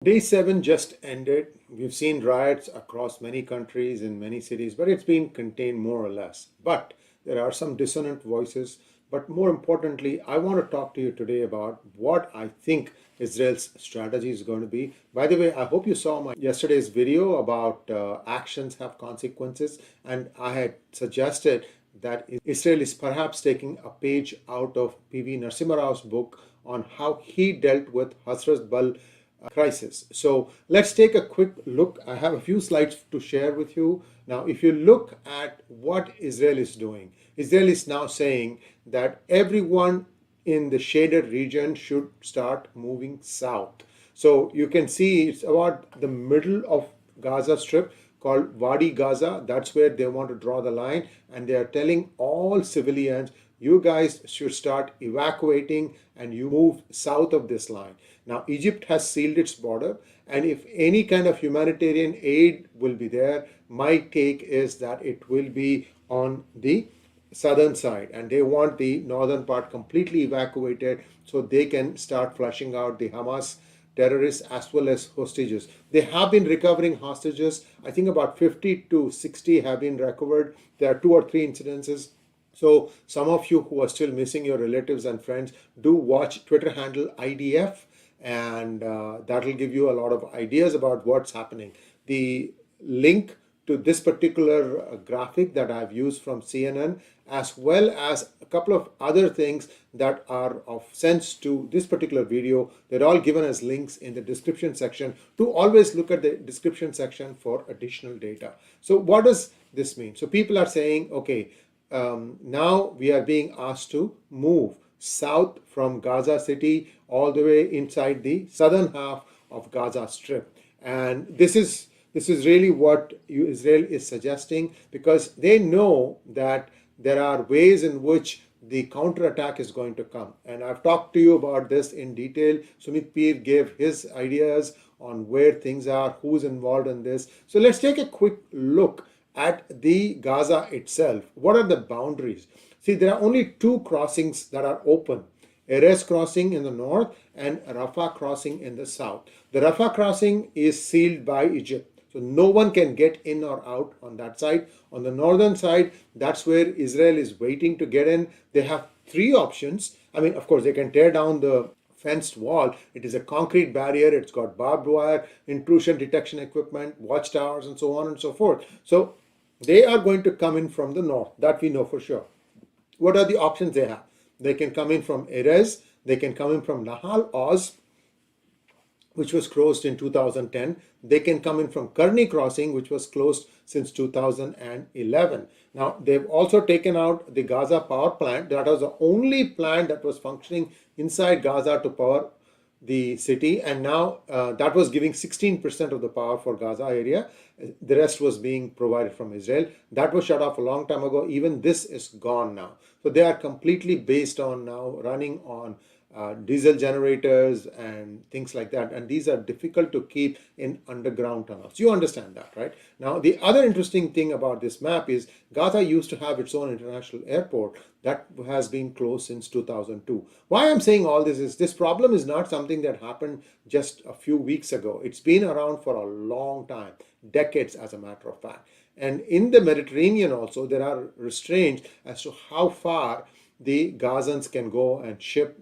Day 7 just ended. We've seen riots across many countries in many cities, but it's been contained more or less. But there are some dissonant voices. But more importantly, I want to talk to you today about what I think Israel's strategy is going to be. By the way, I hope you saw my yesterday's video about actions have consequences, and I had suggested that Israel is perhaps taking a page out of PV Narasimha's book on how he dealt with Hazratbal crisis. So let's take a quick look. I have a few slides to share with you. Now, if you look at what Israel is doing, Israel is now saying that everyone in the shaded region should start moving south. So you can see it's about the middle of Gaza Strip called Wadi Gaza. That's where they want to draw the line, and they are telling all civilians, you guys should start evacuating and you move south of this line. Now, Egypt has sealed its border, and if any kind of humanitarian aid will be there, my take is that it will be on the southern side, and they want the northern part completely evacuated so they can start flushing out the Hamas terrorists as well as hostages. They have been recovering hostages. I think about 50 to 60 have been recovered. There are 2 or 3 incidences. So some of you who are still missing your relatives and friends, do watch Twitter handle IDF, and that will give you a lot of ideas about what's happening. The link to this particular graphic that I've used from CNN, as well as a couple of other things that are of sense to this particular video, they're all given as links in the description section. To always look at the description section for additional data. So what does this mean? So people are saying, okay, now we are being asked to move south from Gaza City all the way inside the southern half of Gaza Strip. And this is really what Israel is suggesting, because they know that there are ways in which the counterattack is going to come. And I've talked to you about this in detail. Sumit Peer gave his ideas on where things are, who's involved in this. So let's take a quick look at the Gaza itself. What are the boundaries? See, there are only 2 crossings that are open. Erez crossing in the north and Rafah crossing in the south. The Rafah crossing is sealed by Egypt, so no one can get in or out on that side. On the northern side, that's where Israel is waiting to get in. They have 3 options. I mean, of course, they can tear down the fenced wall. It is a concrete barrier. It's got barbed wire, intrusion detection equipment, watchtowers, and so on and so forth. So they are going to come in from the north. That we know for sure. What are the options they have? They can come in from Erez. They can come in from Nahal Oz, which was closed in 2010. They can come in from Karni Crossing, which was closed since 2011. Now, they've also taken out the Gaza power plant. That was the only plant that was functioning inside Gaza to power the city, and now that was giving 16% of the power for Gaza area. The rest was being provided from Israel. That was shut off a long time ago. Even this is gone now. So they are completely based on now running on diesel generators and things like that, and these are difficult to keep in underground tunnels. You understand that, right? Now, the other interesting thing about this map is Gaza used to have its own international airport that has been closed since 2002. Why I'm saying all this is this problem is not something that happened just a few weeks ago. It's been around for a long time, decades as a matter of fact. And in the Mediterranean also, there are restraints as to how far the Gazans can go and ship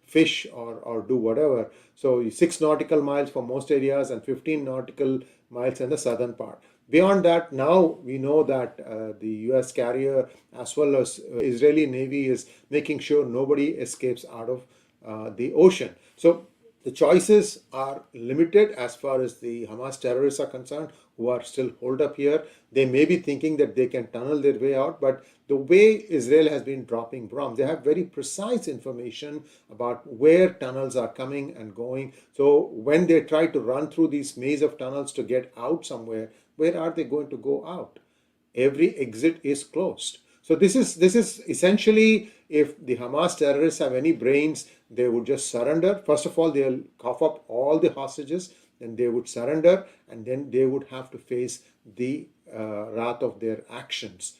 fish or do whatever. So 6 nautical miles for most areas and 15 nautical miles in the southern part. Beyond that, now we know that the US carrier as well as Israeli Navy is making sure nobody escapes out of the ocean. So the choices are limited as far as the Hamas terrorists are concerned, who are still holed up here. They may be thinking that they can tunnel their way out, but the way Israel has been dropping bombs, they have very precise information about where tunnels are coming and going. So when they try to run through these maze of tunnels to get out somewhere, where are they going to go out? Every exit is closed. So this is essentially, if the Hamas terrorists have any brains, they would just surrender. First of all, they'll cough up all the hostages, then they would surrender, and then they would have to face the wrath of their actions.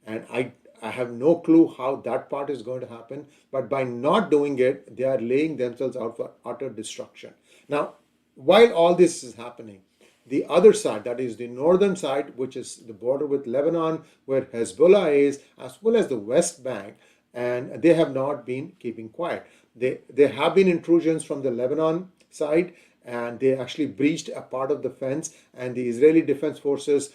And I have no clue how that part is going to happen, but by not doing it, they are laying themselves out for utter destruction. Now, while all this is happening, the other side, that is the northern side, which is the border with Lebanon, where Hezbollah is, as well as the West Bank, and they have not been keeping quiet. There have been intrusions from the Lebanon side, and they actually breached a part of the fence, and the Israeli Defense Forces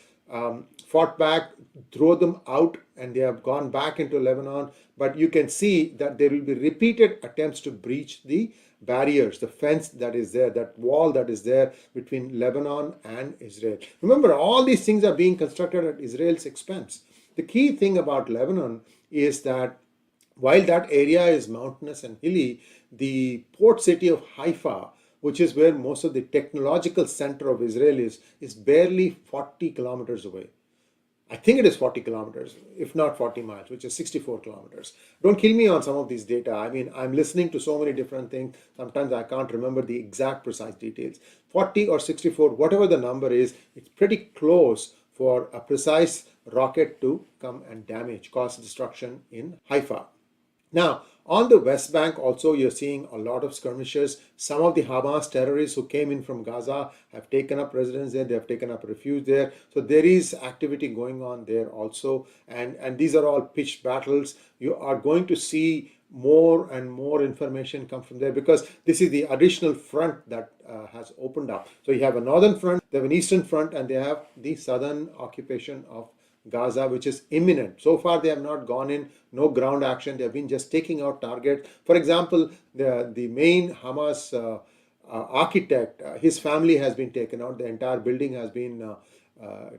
fought back, threw them out, and they have gone back into Lebanon. But you can see that there will be repeated attempts to breach the barriers, the fence that is there, that wall that is there between Lebanon and Israel. Remember, all these things are being constructed at Israel's expense. The key thing about Lebanon is that while that area is mountainous and hilly, the port city of Haifa, which is where most of the technological center of Israel is barely 40 kilometers away. I think it is 40 kilometers, if not 40 miles, which is 64 kilometers. Don't kill me on some of these data. I mean, I'm listening to so many different things. Sometimes I can't remember the exact precise details. 40 or 64, whatever the number is, it's pretty close for a precise rocket to come and cause destruction in Haifa. Now, on the West Bank also, you're seeing a lot of skirmishes. Some of the Hamas terrorists who came in from Gaza have taken up residence there. They have taken up refuge there. So there is activity going on there also. And these are all pitched battles. You are going to see more and more information come from there, because this is the additional front that has opened up. So you have a northern front, they have an eastern front, and they have the southern occupation of Gaza, which is imminent. So far, they have not gone in, no ground action. They have been just taking out targets. For example, the main Hamas architect, his family has been taken out. The entire building has been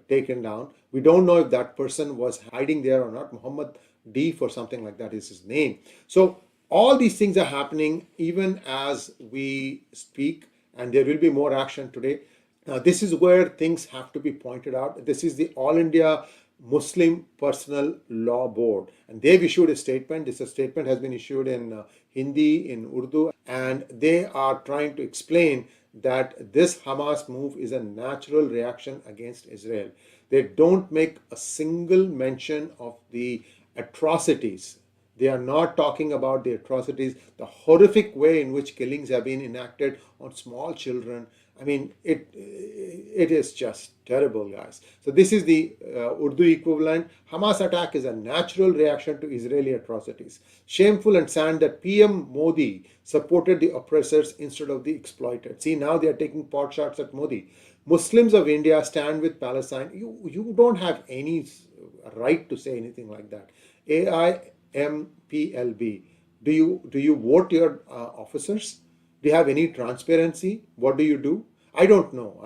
taken down. We don't know if that person was hiding there or not. Muhammad Deef or something like that is his name. So all these things are happening even as we speak, and there will be more action today. Now, this is where things have to be pointed out. This is the All India Muslim Personal Law Board, and they've issued a statement. This statement has been issued in Hindi, in Urdu, and they are trying to explain that this Hamas move is a natural reaction against Israel. They don't make a single mention of the atrocities. They are not talking about the atrocities, the horrific way in which killings have been enacted on small children. I mean, it is just terrible, guys. So this is the Urdu equivalent. Hamas attack is a natural reaction to Israeli atrocities. Shameful and sad that PM Modi supported the oppressors instead of the exploited. See, now they are taking pot shots at Modi. Muslims of India stand with Palestine. You don't have any right to say anything like that. AIMPLB. Do you vote your officers? Do you have any transparency? What do you do? I don't know.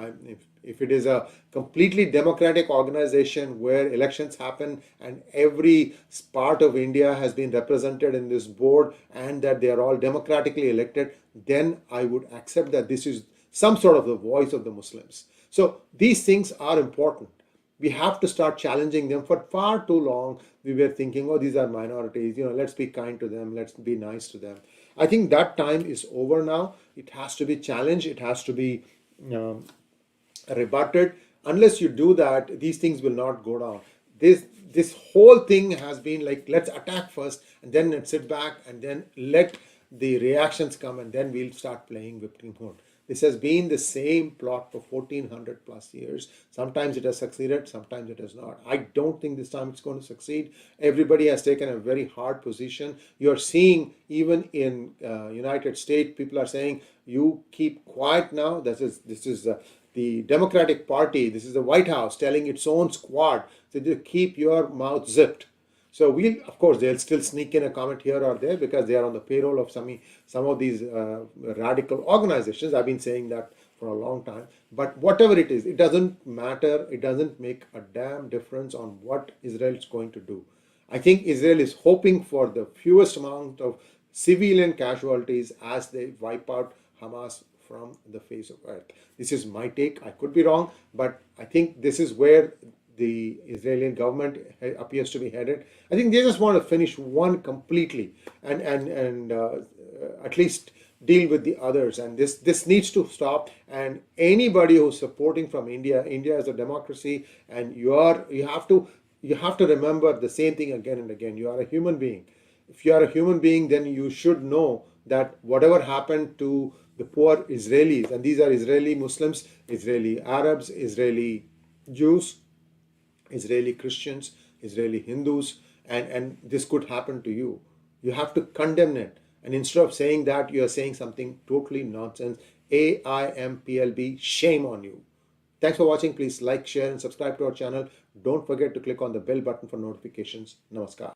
If it is a completely democratic organization where elections happen and every part of India has been represented in this board and that they are all democratically elected, then I would accept that this is some sort of the voice of the Muslims. So these things are important. We have to start challenging them. For far too long, we were thinking, oh, these are minorities, let's be kind to them, let's be nice to them. I think that time is over now. It has to be challenged. It has to be rebutted. Unless you do that, these things will not go down. This whole thing has been like, let's attack first and then let's sit back and then let the reactions come and then we'll start playing victim mode. This has been the same plot for 1400 plus years. Sometimes it has succeeded, sometimes it has not. I don't think this time it's going to succeed. Everybody has taken a very hard position. You're seeing even in United States, people are saying, you keep quiet now. This is the Democratic Party, this is the White House telling its own squad to keep your mouth zipped. So of course, they'll still sneak in a comment here or there because they are on the payroll of some of these radical organizations. I've been saying that for a long time. But whatever it is, it doesn't matter. It doesn't make a damn difference on what Israel is going to do. I think Israel is hoping for the fewest amount of civilian casualties as they wipe out Hamas from the face of earth. This is my take. I could be wrong, but I think this is where the Israeli government appears to be headed. I think they just want to finish one completely and at least deal with the others. And this needs to stop. And anybody who's supporting from India is a democracy, and you have to remember the same thing again and again. You are a human being. If you are a human being, then you should know that whatever happened to the poor Israelis, and these are Israeli Muslims, Israeli Arabs, Israeli Jews, Israeli Christians, Israeli Hindus, and this could happen to you. You have to condemn it. And instead of saying that, you are saying something totally nonsense. AIMPLB, shame on you. Thanks for watching. Please like, share, and subscribe to our channel. Don't forget to click on the bell button for notifications. Namaskar.